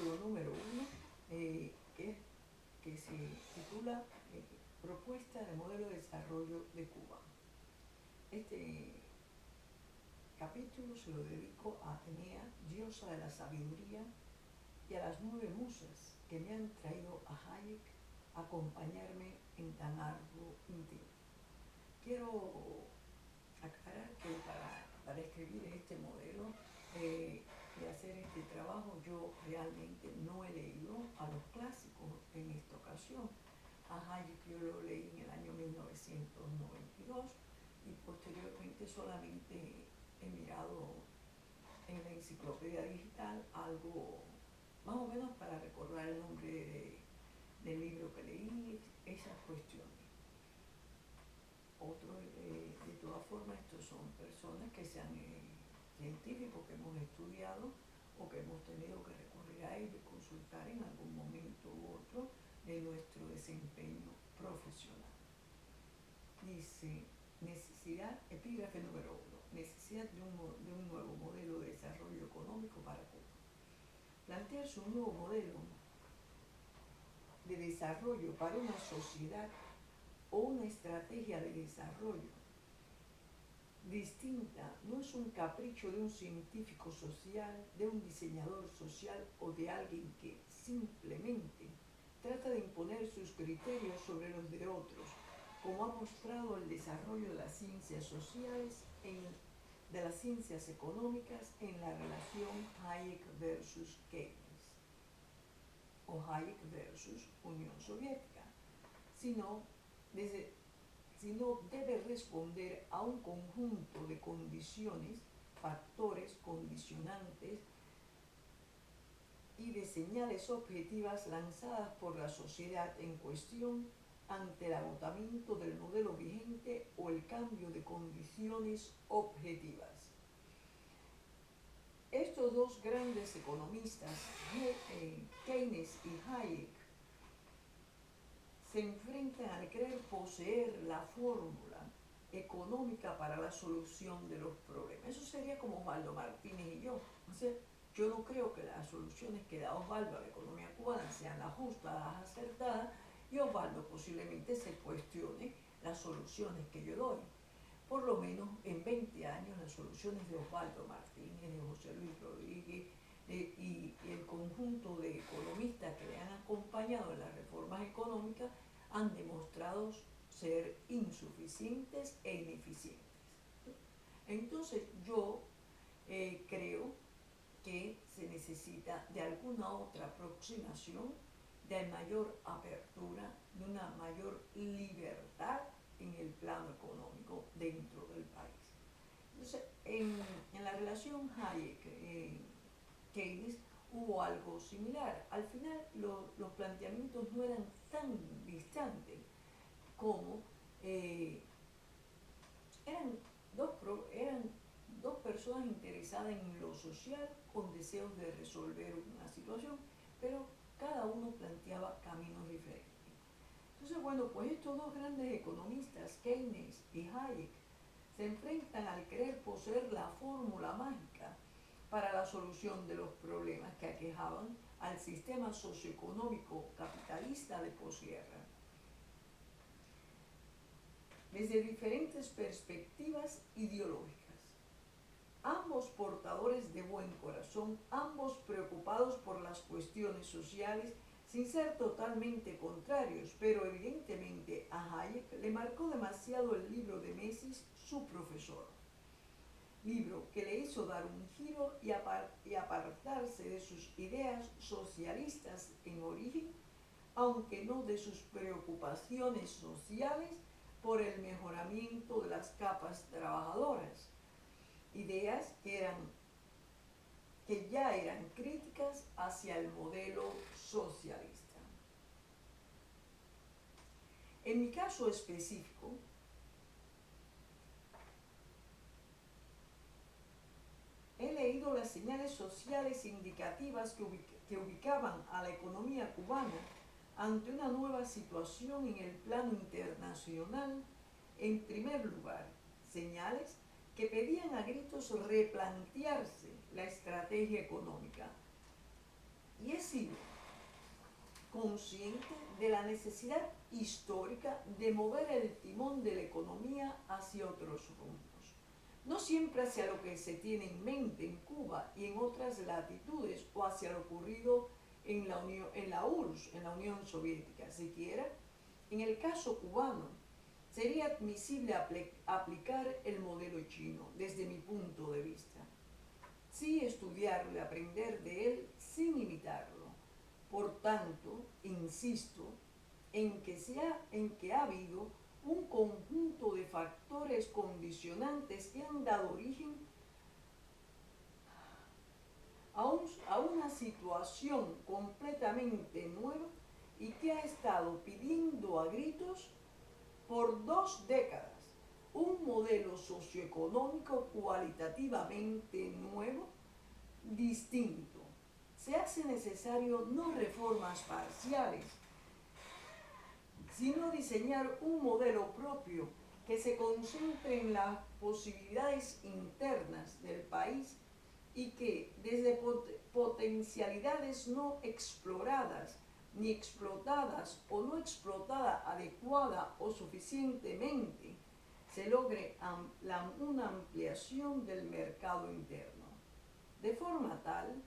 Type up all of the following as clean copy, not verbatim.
capítulo número 1, que se titula Propuesta de modelo de desarrollo de Cuba. Este capítulo se lo dedico a Atenea, diosa de la sabiduría, y a las 9 musas que me han traído a Hayek a acompañarme en tan arduo intento. Quiero aclarar que para escribir este modelo y hacer este trabajo, yo realmente no he leído a los clásicos en esta ocasión. A Hayek yo lo leí en el año 1992 y posteriormente solamente he mirado en la enciclopedia digital algo más o menos para recordar el nombre del libro que leí, esas cuestiones. De todas formas, estos son personas que sean científicos que hemos estudiado o que hemos tenido que recurrir a ellos y consultar en algún momento u otro de nuestro desempeño profesional. Dice, epígrafe número 1, necesidad de un nuevo modelo de desarrollo económico para Cuba. Plantearse un nuevo modelo de desarrollo para una sociedad o una estrategia de desarrollo distinta no es un capricho de un científico social, de un diseñador social o de alguien que simplemente trata de imponer sus criterios sobre los de otros, como ha mostrado el desarrollo de las ciencias sociales, de las ciencias económicas en la relación Hayek versus Keynes o Hayek versus Unión Soviética, sino debe responder a un conjunto de condiciones, factores condicionantes y de señales objetivas lanzadas por la sociedad en cuestión ante el agotamiento del modelo vigente o el cambio de condiciones objetivas. Estos dos grandes economistas, Keynes y Hayek, se enfrentan al querer poseer la fórmula económica para la solución de los problemas. Eso sería como Osvaldo Martínez y yo. O sea, yo no creo que las soluciones que da Osvaldo a la economía cubana sean las justas, las acertadas, y Osvaldo posiblemente se cuestione las soluciones que yo doy. Por lo menos en 20 años las soluciones de Osvaldo Martínez, de José Luis Rodríguez y el conjunto de economistas que le han acompañado en las reformas económicas han demostrado ser insuficientes e ineficientes. Entonces yo creo que se necesita de alguna otra aproximación, de mayor apertura, de una mayor libertad en el plano económico dentro del país. Entonces, en la relación Hayek-Keynes hubo algo similar. Al final los planteamientos no eran tan distantes como eran dos personas interesadas en lo social con deseos de resolver una situación, pero cada uno planteaba caminos diferentes. Entonces, bueno, pues estos dos grandes economistas, Keynes y Hayek, se enfrentan al querer poseer la fórmula mágica para la solución de los problemas que aquejaban al sistema socioeconómico capitalista de posguerra, desde diferentes perspectivas ideológicas. Ambos portadores de buen corazón, ambos preocupados por las cuestiones sociales, sin ser totalmente contrarios, pero evidentemente a Hayek le marcó demasiado el libro de Mises, su profesor. Libro que le hizo dar un giro y apartarse de sus ideas socialistas en origen, aunque no de sus preocupaciones sociales por el mejoramiento de las capas trabajadoras. Ideas que ya eran críticas hacia el modelo socialista. En mi caso específico, he leído las señales sociales indicativas que ubicaban a la economía cubana ante una nueva situación en el plano internacional. En primer lugar, señales que pedían a gritos replantearse la estrategia económica, y he sido consciente de la necesidad histórica de mover el timón de la economía hacia otros rumbos. No siempre hacia lo que se tiene en mente en Cuba y en otras latitudes o hacia lo ocurrido en la URSS, en la Unión Soviética. Siquiera, en el caso cubano, sería admisible aplicar el modelo chino desde mi punto de vista. Sí estudiarlo y aprender de él sin imitarlo. Por tanto, insisto en que ha habido un conjunto de factores condicionantes que han dado origen a una situación completamente nueva y que ha estado pidiendo a gritos por 2 décadas un modelo socioeconómico cualitativamente nuevo, distinto. Se hace necesario no reformas parciales, sino diseñar un modelo propio que se concentre en las posibilidades internas del país y que desde potencialidades no exploradas ni explotadas o no explotada adecuada o suficientemente, se logre una ampliación del mercado interno, de forma tal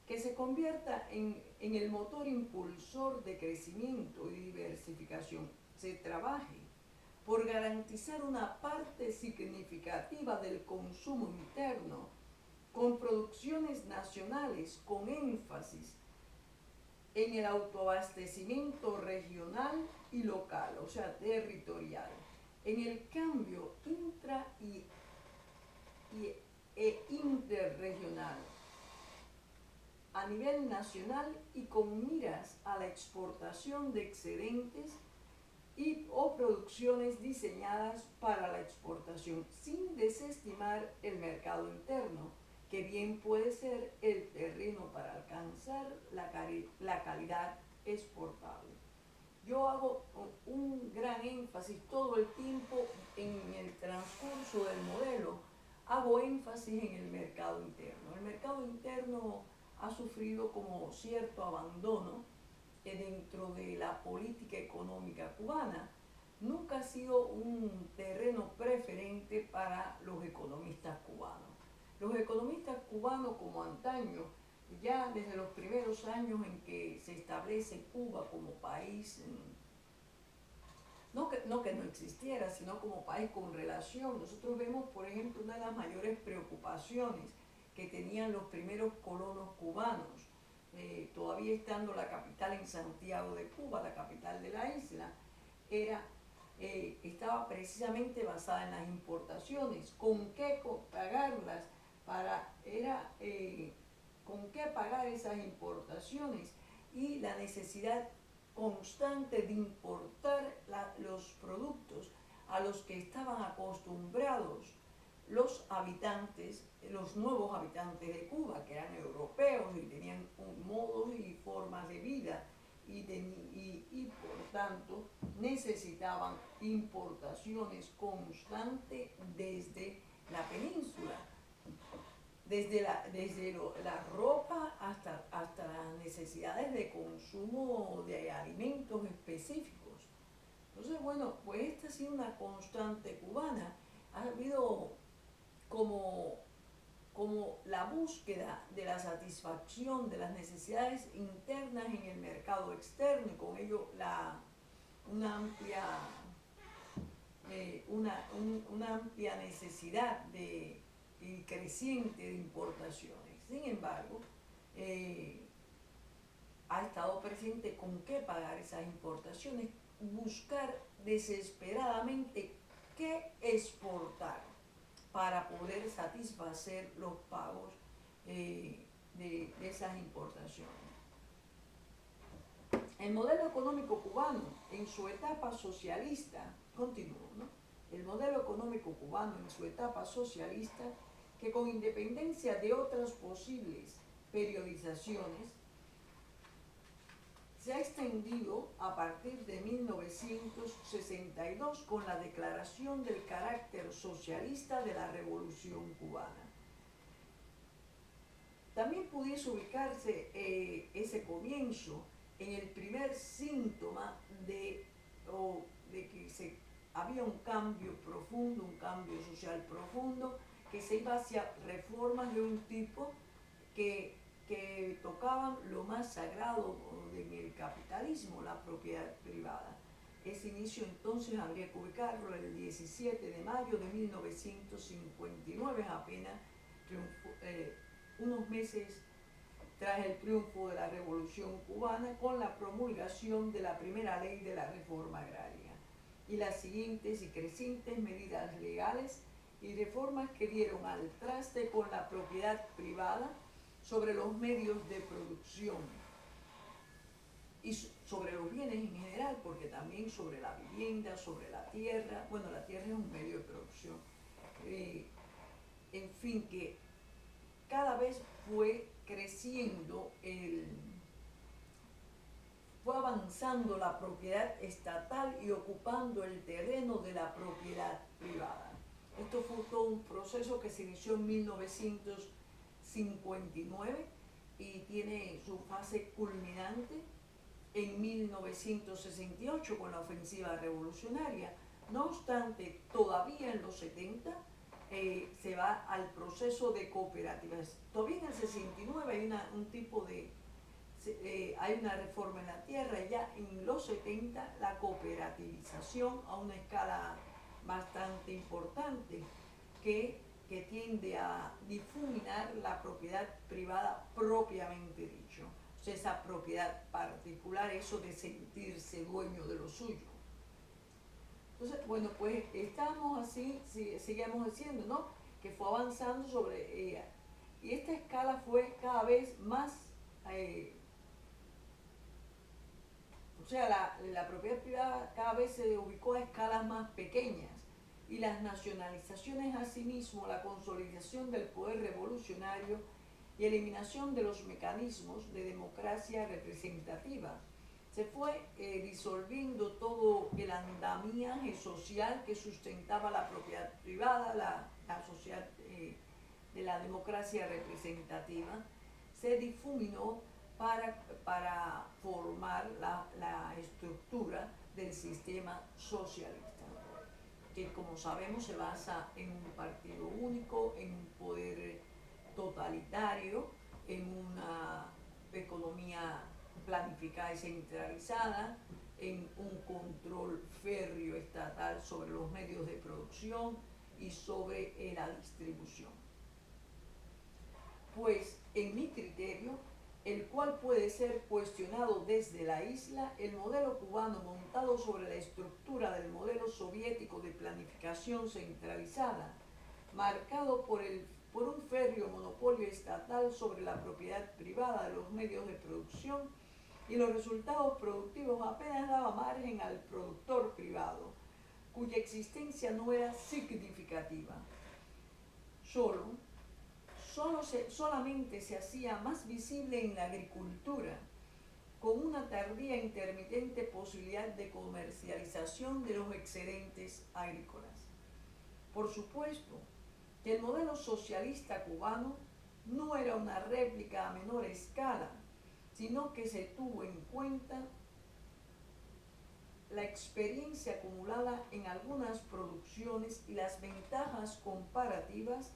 que se convierta en el motor impulsor de crecimiento y diversificación. Se trabaje por garantizar una parte significativa del consumo interno con producciones nacionales con énfasis en el autoabastecimiento regional y local, o sea, territorial, en el cambio e interregional, a nivel nacional y con miras a la exportación de excedentes o producciones diseñadas para la exportación, sin desestimar el mercado interno, que bien puede ser el terreno para alcanzar la calidad exportable. Yo hago un gran énfasis todo el tiempo en el transcurso del modelo, hago énfasis en el mercado interno. El mercado interno ha sufrido como cierto abandono dentro de la política económica cubana. Nunca ha sido un terreno preferente para los economistas cubanos. Los economistas cubanos, como antaño, ya desde los primeros años en que se establece Cuba como país, no que no existiera, sino como país con relación. Nosotros vemos, por ejemplo, una de las mayores preocupaciones que tenían los primeros colonos cubanos, todavía estando la capital en Santiago de Cuba, la capital de la isla, estaba precisamente basada en las importaciones. ¿Con qué pagarlas? ¿Con qué pagar esas importaciones? Y la necesidad constante de importar los productos a los que estaban acostumbrados los nuevos habitantes de Cuba, que eran europeos y tenían modos y formas de vida y por tanto necesitaban importaciones constantes desde la península, desde la ropa hasta las necesidades de consumo de alimentos específicos. Entonces, bueno, pues esta ha sido una constante cubana. Ha habido como la búsqueda de la satisfacción de las necesidades internas en el mercado externo y con ello una amplia necesidad y creciente de importaciones. Sin embargo, ha estado presente con qué pagar esas importaciones, buscar desesperadamente qué exportar para poder satisfacer los pagos de esas importaciones. El modelo económico cubano en su etapa socialista, continúo, ¿no? El modelo económico cubano en su etapa socialista, que con independencia de otras posibles periodizaciones, se ha extendido a partir de 1962 con la declaración del carácter socialista de la Revolución Cubana. También pudiese ubicarse ese comienzo en el primer síntoma de que había un cambio profundo, un cambio social profundo, que se iba hacia reformas de un tipo que tocaban lo más sagrado en el capitalismo, la propiedad privada. Ese inicio entonces habría que ubicarlo el 17 de mayo de 1959, apenas unos meses tras el triunfo de la Revolución Cubana, con la promulgación de la primera ley de la reforma agraria y las siguientes y crecientes medidas legales y reformas que dieron al traste con la propiedad privada sobre los medios de producción y sobre los bienes en general, porque también sobre la vivienda, sobre la tierra. Bueno, la tierra es un medio de producción. En fin, que cada vez fue creciendo, fue avanzando la propiedad estatal y ocupando el terreno de la propiedad privada. Esto fue todo un proceso que se inició en 1959 y tiene su fase culminante en 1968 con la ofensiva revolucionaria. No obstante, todavía en los 70 se va al proceso de cooperativas. Todavía en el 69 hay un tipo de... hay una reforma en la tierra, y ya en los 70 la cooperativización a una escala bastante importante que tiende a difuminar la propiedad privada propiamente dicho. O sea, esa propiedad particular, eso de sentirse dueño de lo suyo. Entonces, bueno, pues estamos así, seguimos diciendo, ¿no? Que fue avanzando sobre ella. Y esta escala fue cada vez más, o sea, la propiedad privada cada vez se ubicó a escalas más pequeñas. Y las nacionalizaciones, asimismo, la consolidación del poder revolucionario y eliminación de los mecanismos de democracia representativa. Se fue disolviendo todo el andamiaje social que sustentaba la propiedad privada, la sociedad de la democracia representativa. Se difuminó para formar la estructura del sistema socialista, que como sabemos se basa en un partido único, en un poder totalitario, en una economía planificada y centralizada, en un control férreo estatal sobre los medios de producción y sobre la distribución. Pues, en mi criterio, el cual puede ser cuestionado desde la isla, el modelo cubano montado sobre la estructura del modelo soviético de planificación centralizada, marcado por un férreo monopolio estatal sobre la propiedad privada de los medios de producción, y los resultados productivos apenas daban margen al productor privado, cuya existencia no era significativa. Solamente se hacía más visible en la agricultura, con una tardía e intermitente posibilidad de comercialización de los excedentes agrícolas. Por supuesto que el modelo socialista cubano no era una réplica a menor escala, sino que se tuvo en cuenta la experiencia acumulada en algunas producciones y las ventajas comparativas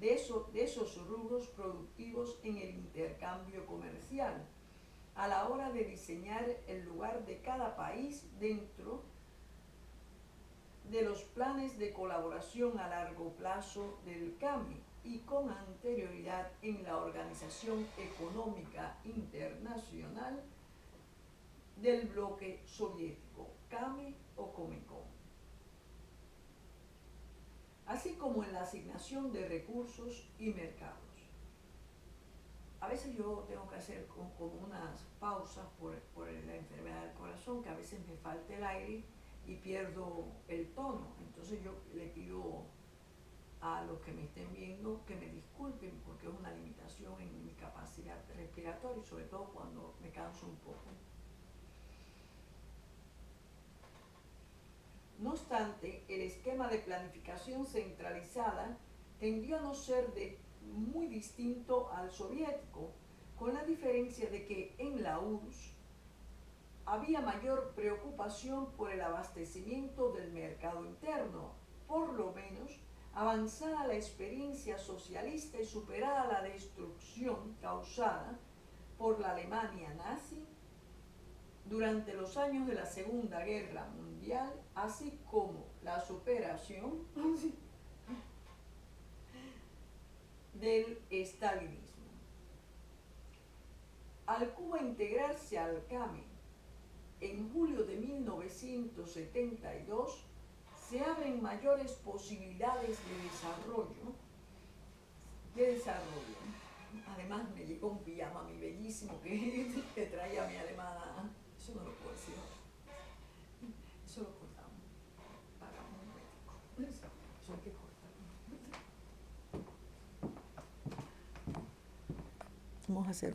de esos rubros productivos en el intercambio comercial, a la hora de diseñar el lugar de cada país dentro de los planes de colaboración a largo plazo del CAMI y con anterioridad en la Organización Económica Internacional del bloque soviético, CAMI o Comecon, así como en la asignación de recursos y mercados. A veces yo tengo que hacer como unas pausas por la enfermedad del corazón, que a veces me falta el aire y pierdo el tono. Entonces yo le pido a los que me estén viendo que me disculpen, porque es una limitación en mi capacidad respiratoria, sobre todo cuando me canso un poco. No obstante, el esquema de planificación centralizada tendió a no ser de muy distinto al soviético, con la diferencia de que en la URSS había mayor preocupación por el abastecimiento del mercado interno, por lo menos avanzada la experiencia socialista y superada la destrucción causada por la Alemania nazi durante los años de la Segunda Guerra Mundial, así como la superación del estalinismo. Al Cuba integrarse al CAME en julio de 1972, se abren mayores posibilidades de desarrollo. Además me llegó un pijama mi bellísimo que traía mi alemana. Eso no lo puedo decir. Eso lo cortamos. Pagamos un médico. Eso hay que cortarlo. Vamos a hacer